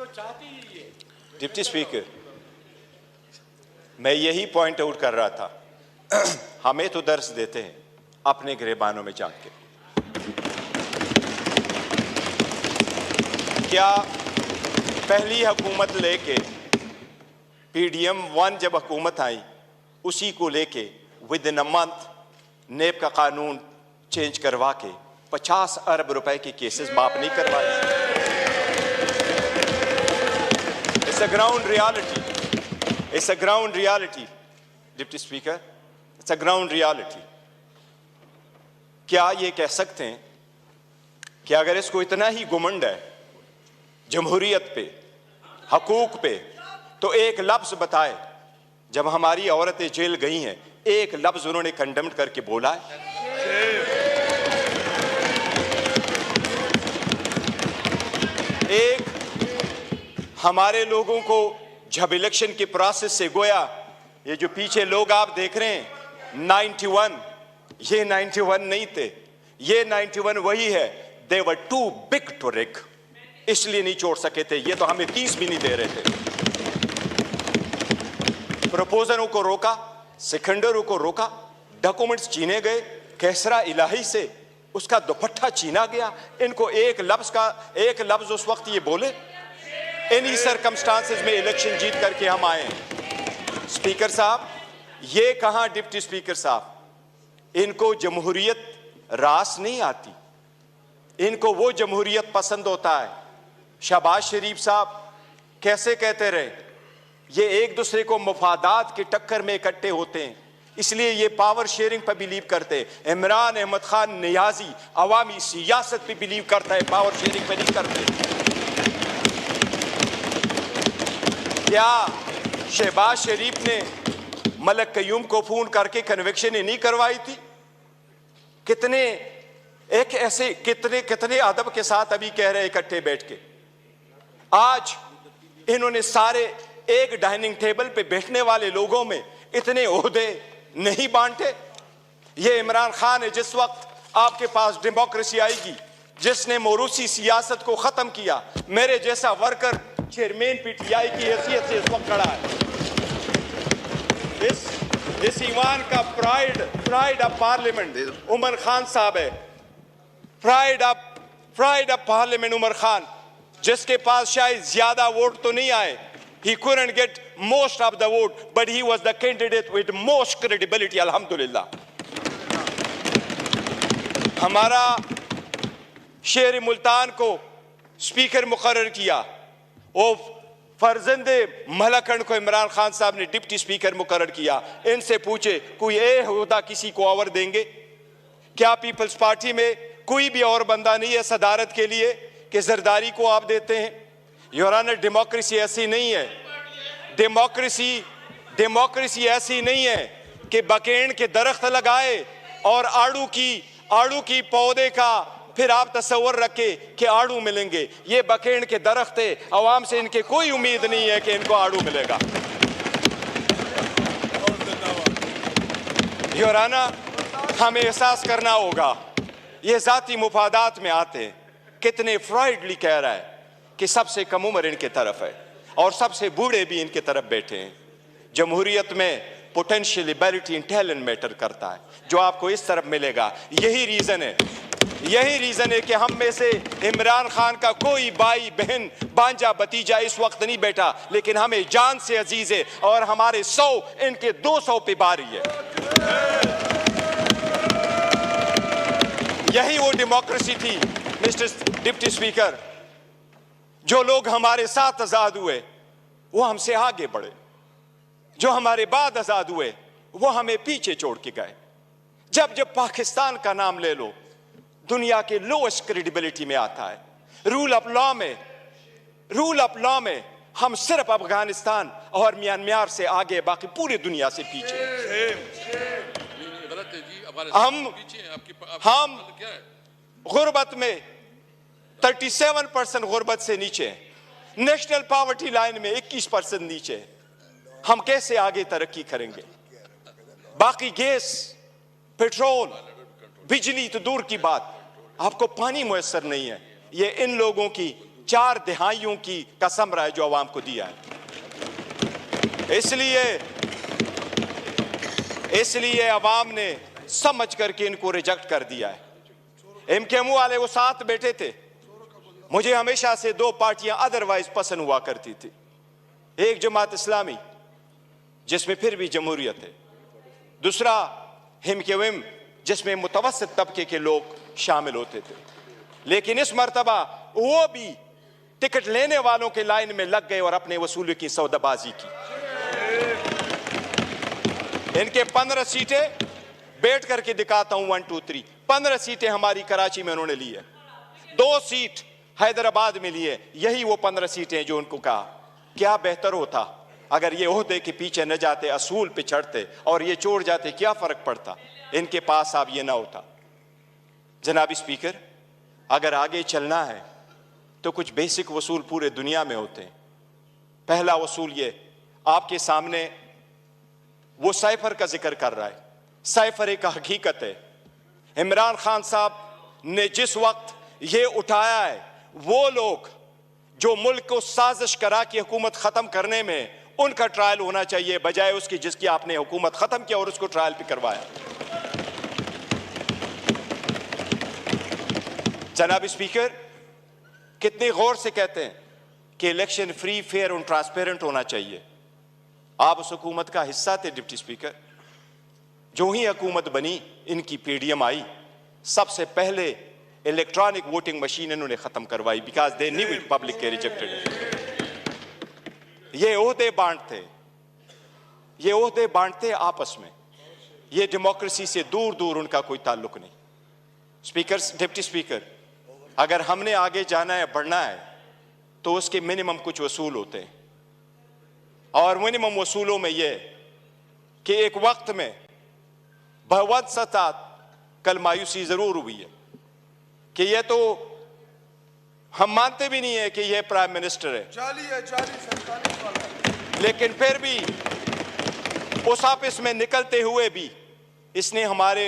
Deputy speaker, मैं यही point out कर रहा था। हमें तो दर्स देते हैं अपने गिरेबानों में जाके। क्या पहली हुकूमत लेके PDM 1 जब हुकूमत आई, उसी को लेके विद इन अ मंथ नेब का कानून चेंज करवा के 50 अरब रुपए के केसेस माफ नहीं करवाए? It's a ground reality, it's a ground reality deputy speaker, it's a ground reality. क्या ये कह सकते हैं कि अगर इसको इतना ही घुमंड है जमहूरियत पे, हकूक पे, तो एक लफ्ज बताए जब हमारी औरतें जेल गई हैं, एक लफ्ज उन्होंने कंडेम्ड करके बोला है? एक हमारे लोगों को जब इलेक्शन के प्रोसेस से गोया, ये जो पीछे लोग आप देख रहे हैं 91, ये 91 नहीं थे, ये 91 वही है। दे वर टू बिग टू रिग, इसलिए नहीं छोड़ सके थे। ये तो हमें 30 भी नहीं दे रहे थे। प्रपोजलों को रोका, सिकंदरों को रोका, डॉक्यूमेंट्स छीने गए, कैसरा इलाही से उसका दुपट्टा छीना गया। इनको एक लफ्ज उस वक्त ये बोले, इन्हीं सर्कमस्टांसेस में इलेक्शन जीत करके हम आए हैं। स्पीकर साहब, ये कहां डिप्टी स्पीकर साहब, इनको जमहूरियत रास नहीं आती, इनको वो जमहूरियत पसंद होता है। शहबाज शरीफ साहब कैसे कहते रहे, ये एक दूसरे को मुफादात की टक्कर में इकट्ठे होते हैं, इसलिए ये पावर शेयरिंग पर बिलीव करते हैं। इमरान अहमद खान नियाजी अवामी सियासत पे बिलीव करता है, पावर शेयरिंग पे नहीं करते। क्या शहबाज शरीफ ने मलक कयूम को फोन करके कन्विक्शन ही नहीं करवाई थी? कितने एक ऐसे कितने अदब के साथ अभी कह रहे इकट्ठे बैठ के। आज इन्होंने सारे एक डाइनिंग टेबल पे बैठने वाले लोगों में इतने ओहदे नहीं बांटे। ये इमरान खान है, जिस वक्त आपके पास डेमोक्रेसी आएगी, जिसने मोरूसी सियासत को खत्म किया, मेरे जैसा वर्कर चेयरमैन PTI की हैसियत से इस वक्त खड़ा है। इस ईवान का pride of parliament Umar Khan साहब है। Pride of parliament Umar Khan, जिसके पास शायद ज्यादा वोट तो नहीं आए, he couldn't get most of the vote, but he was the candidate with most credibility, alhamdulillah। हमारा शेर मुल्तान को स्पीकर मुकर्रर किया, वो फर्जंदे मलकन को इमरान खान साहब ने डिप्टी स्पीकर मुकर्रर किया। इनसे पूछे कोई ओहदा किसी को और देंगे क्या? पीपल्स पार्टी में कोई भी और बंदा नहीं है सदारत के लिए कि जरदारी को आप देते हैं? योर ऑनर, डेमोक्रेसी ऐसी नहीं है। डेमोक्रेसी ऐसी नहीं है कि बकेन के दरख्त लगाए और आड़ू की पौधे का फिर आप तस्वर रखे कि आड़ू मिलेंगे। ये बकेन के दरख्त है, अवाम से इनके कोई उम्मीद नहीं है कि इनको आड़ू मिलेगा। योर ऑनर, हमें एहसास करना होगा ये जाती मुफादात में आते हैं। कितने फ्राइडली कह रहा है कि सबसे कम उम्र इनके तरफ है और सबसे बूढ़े भी इनके तरफ बैठे हैं। जमहूरियत में potential ability in talent matter करता है, जो आपको इस तरफ मिलेगा। यही रीजन है कि हम में से इमरान खान का कोई भाई बहन भांजा भतीजा इस वक्त नहीं बैठा, लेकिन हमें जान से अजीज है और हमारे 100 इनके 200 पे बारी है। यही वो डेमोक्रेसी थी मिस्टर डिप्टी स्पीकर। जो लोग हमारे साथ आजाद हुए वो हमसे आगे बढ़े, जो हमारे बाद आजाद हुए वो हमें पीछे छोड़ के गए। जब पाकिस्तान का नाम ले लो, दुनिया के लोएस्ट क्रेडिबिलिटी में आता है। रूल ऑफ लॉ में हम सिर्फ अफगानिस्तान और म्यांमार से आगे, बाकी पूरी दुनिया से पीछे। हम गुर्बत में 37% गुर्बत से नीचे हैं। नेशनल पॉवर्टी लाइन में 21% नीचे है। हम कैसे आगे तरक्की करेंगे? बाकी गैस, पेट्रोल, बिजली तो दूर की बात, आपको पानी मुयस्सर नहीं है। ये इन लोगों की 4 दिहाइयों की कसम रहा है जो आवाम को दिया है। इसलिए आवाम ने समझ करके इनको रिजेक्ट कर दिया है। एमकेएमयू वाले वो साथ बैठे थे। मुझे हमेशा से 2 पार्टियां अदरवाइज पसंद हुआ करती थी, एक जमात इस्लामी जिसमें फिर भी जमहूरियत है, दूसरा एमकेएम जिसमें मुतवस्सित तबके के लोग शामिल होते थे। लेकिन इस मर्तबा वो भी टिकट लेने वालों के लाइन में लग गए और अपने वसूली की सौदाबाजी की। इनके 15 सीटें बैठ करके दिखाता हूं, 1 2 3 15 सीटें हमारी कराची में उन्होंने ली है, 2 सीट हैदराबाद में ली है। यही वो 15 सीटें जो उनको कहा क्या बेहतर होता अगर ये ओहदे के पीछे न जाते, असूल पे चढ़ते और ये छोड़ जाते, क्या फर्क पड़ता? इनके पास अब ये ना होता। जनाब स्पीकर, अगर आगे चलना है तो कुछ बेसिक वसूल पूरे दुनिया में होते हैं। पहला वसूल ये आपके सामने वो साइफर का जिक्र कर रहा है। साइफर एक हकीकत है। इमरान खान साहब ने जिस वक्त ये उठाया है, वो लोग जो मुल्क को साजिश करा कि हुकूमत खत्म करने में, उनका ट्रायल होना चाहिए बजाय उसकी जिसकी आपने हुकूमत खत्म किया और उसको ट्रायल पे करवाया। जनाब स्पीकर, कितने गौर से कहते हैं कि इलेक्शन फ्री, फेयर और ट्रांसपेरेंट होना चाहिए। आप उस हुकूमत का हिस्सा थे डिप्टी स्पीकर। जो ही हुकूमत बनी, इनकी पीडीएम आई, सबसे पहले इलेक्ट्रॉनिक वोटिंग मशीन इन्होंने खत्म करवाई, because they knew it public के रिजेक्टेड इट। ये ओहदे बांटते आपस में, ये डेमोक्रेसी से दूर दूर उनका कोई ताल्लुक नहीं। स्पीकर, डिप्टी स्पीकर, अगर हमने आगे जाना है, बढ़ना है, तो उसके मिनिमम कुछ वसूल होते हैं। और मिनिमम वसूलों में यह कि एक वक्त में बहुत सतात कल मायूसी जरूर हुई है कि ये तो हम मानते भी नहीं है कि ये प्राइम मिनिस्टर है, लेकिन फिर भी उस ऑफिस में निकलते हुए भी इसने हमारे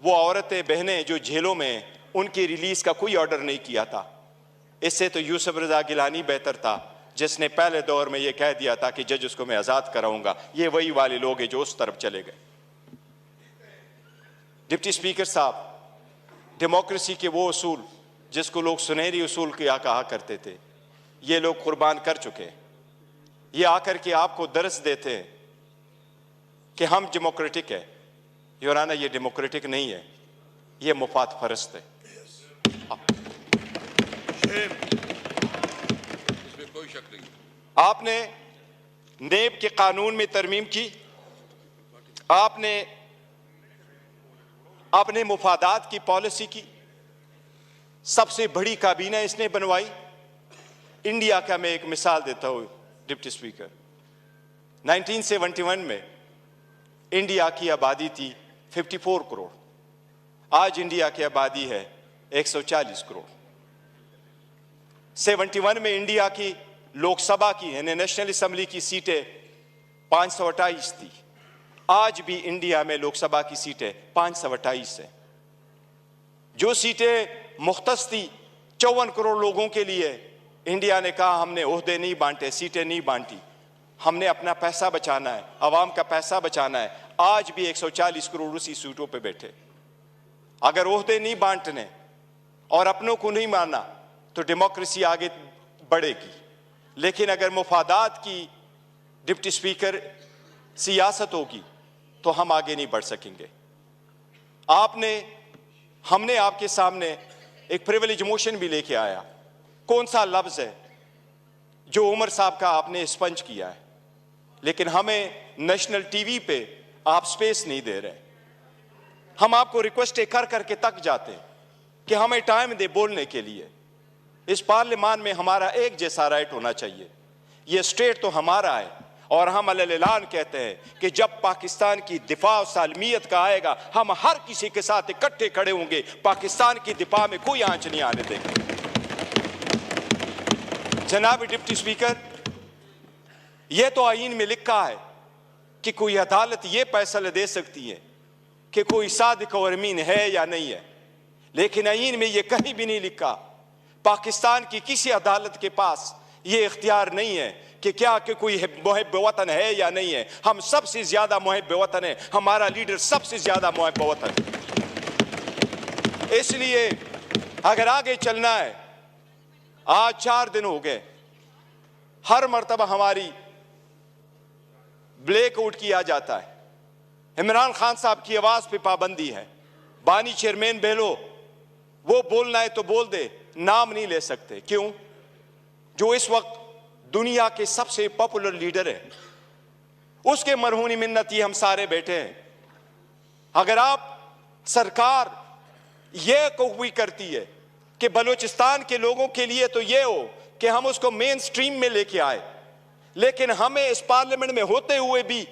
वो औरतें बहनें जो जेलों में, उनकी रिलीज का कोई ऑर्डर नहीं किया था। इससे तो यूसुफ रजा गिलानी बेहतर था, जिसने पहले दौर में ये कह दिया था कि जज उसको मैं आजाद कराऊंगा। ये वही वाले लोग हैं जो उस तरफ चले गए। डिप्टी स्पीकर साहब, डेमोक्रेसी के वो उसूल जिसको लोग सुनहरी उसूल क्या कहा करते थे, ये लोग कुर्बान कर चुके हैं। ये आकर के आपको दर्स देते हैं कि हम डेमोक्रेटिक है। योराना, ये डेमोक्रेटिक नहीं है, ये मुफाद परस्त है। इसमें कोई शक नहीं। आपने नेब के कानून में तरमीम की, आपने अपने मुफादात की पॉलिसी की, सबसे बड़ी काबीना इसने बनवाई। इंडिया का मैं एक मिसाल देता हूं डिप्टी स्पीकर। 1971 में इंडिया की आबादी थी 54 करोड़, आज इंडिया की आबादी है 140 करोड़। 71 में इंडिया की लोकसभा की यानी नेशनल असेंबली की सीटें 528 थी, आज भी इंडिया में लोकसभा की सीटें 528 है। जो सीटें मुख्तस थी 54 करोड़ लोगों के लिए, इंडिया ने कहा हमने ओहदे नहीं बांटे, सीटें नहीं बांटी, हमने अपना पैसा बचाना है, अवाम का पैसा बचाना है। आज भी 140 करोड़ उसी सीटों पे बैठे। अगर ओहदे नहीं बांटने और अपनों को नहीं मानना तो डेमोक्रेसी आगे बढ़ेगी। लेकिन अगर मुफादात की डिप्टी स्पीकर सियासत होगी तो हम आगे नहीं बढ़ सकेंगे। हमने आपके सामने एक प्रिविलेज मोशन भी लेके आया। कौन सा लफ्ज है जो उमर साहब का आपने स्पंज किया है, लेकिन हमें नेशनल टीवी पे आप स्पेस नहीं दे रहे। हम आपको रिक्वेस्ट कर करके तक जाते हैं कि हमें टाइम दे बोलने के लिए। इस पार्लियामान में हमारा एक जैसा राइट होना चाहिए। ये स्टेट तो हमारा है और हम अलग-ऐलान कहते हैं कि जब पाकिस्तान की दिफा और सालमियत का आएगा, हम हर किसी के साथ इकट्ठे खड़े होंगे। पाकिस्तान की दिफा में कोई आंच नहीं आने देंगे। जनाब डिप्टी स्पीकर, यह तो आईन में लिखा है कि कोई अदालत यह फैसला दे सकती है कि कोई सादिक और अमीन है या नहीं है, लेकिन आईन में यह कहीं भी नहीं लिखा पाकिस्तान की किसी अदालत के पास ये इख्तियार नहीं है कि क्या कि कोई मुहिब वतन है या नहीं है। हम सबसे ज्यादा मुहिब वतन है, हमारा लीडर सबसे ज्यादा मुहिब वतन है। इसलिए अगर आगे चलना है, आज 4 दिन हो गए, हर मर्तबा हमारी ब्लैकआउट किया जाता है। इमरान खान साहब की आवाज पे पाबंदी है। बानी चेयरमैन बहलो, वो बोलना है तो बोल दे, नाम नहीं ले सकते। क्यों? जो इस वक्त दुनिया के सबसे पॉपुलर लीडर है, उसके मरहूनी मिन्नती हम सारे बैठे हैं। अगर आप सरकार यह कबूल करती है कि बलूचिस्तान के लोगों के लिए तो यह हो कि हम उसको मेन स्ट्रीम में लेके आए, लेकिन हमें इस पार्लियामेंट में होते हुए भी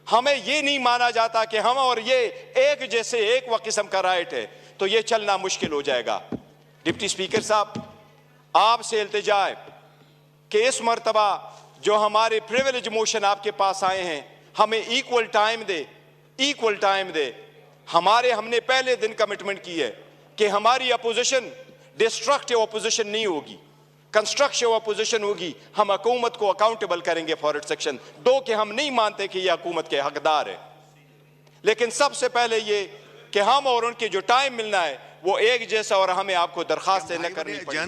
हमें यह नहीं माना जाता कि हम और ये एक जैसे एक व किस्म का राइट है, तो यह चलना मुश्किल हो जाएगा। डिप्टी स्पीकर साहब, आपसे इल्तिजा है कि इस मर्तबा जो हमारे प्रिविलेज मोशन आपके पास आए हैं, हमें इक्वल टाइम दे। हमने पहले दिन कमिटमेंट की है कि हमारी अपोजिशन डिस्ट्रक्टिव अपोजिशन नहीं होगी, कंस्ट्रक्टिव अपोजिशन होगी। हम हुकूमत को अकाउंटेबल करेंगे फॉर इट सेक्शन 2 के हम नहीं मानते कि यह हुकूमत के हकदार है, लेकिन सबसे पहले ये कि हम और उनके जो टाइम मिलना है वो एक जैसा, और हमें आपको दरखास्त न करनी पड़ेगी।